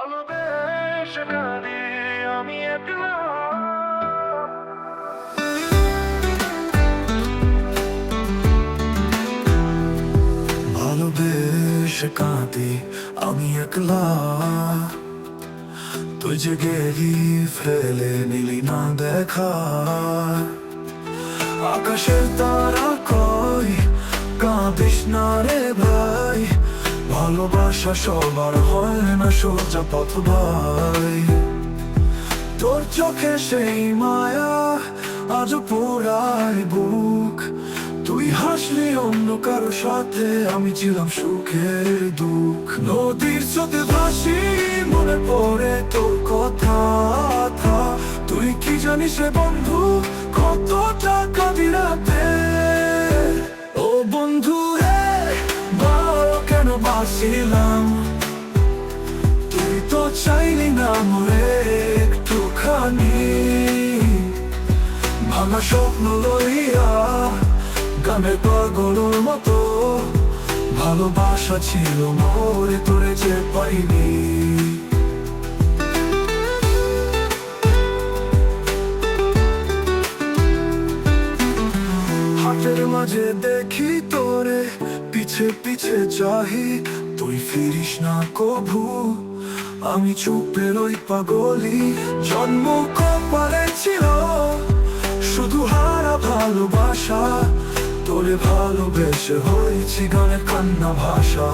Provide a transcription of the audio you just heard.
ভালোবেসে কাঁদি আমি একলা। ভালোবেসে কাঁদি আমি একলা, তুই যে গেলি ফেলে নিলি না দেখা। আকাশের তারা কই কাঁদিস না রে ভাই, ভালোবাসা সবার হয় না সোজা পথ ভাই। তোর চোখে সেই মায়া আজও পোড়ায় বুক, তুই হাসলি অন্য কারো সাথে, আমি ছিলাম সুখের দুঃখ। নদীর স্রোতে ভাসি মনে পড়ে তোর কথা, তুই কি জানিস রে বন্ধু কত টাকা দিরাতে। ও বন্ধু রে বল কেন বাসিলাম, তুই তো চাইলি না মরে একটুখানি। ভাঙা স্বপ্ন লইয়া গানের পাগলের মতো, ভালোবাসা ছিল মোরে তোরে যে পাইনি। হাটের মাঝে দেখি তোরে পিছে পিছে চাহি, তুই ফিরিস না কভু, আমি চুপে রই পাগলি। জন্ম কপালে ছিল শুধু হারা ভালোবাসা, তোরে ভালোবেসে হয়েছি গানের কান্না ভাষা।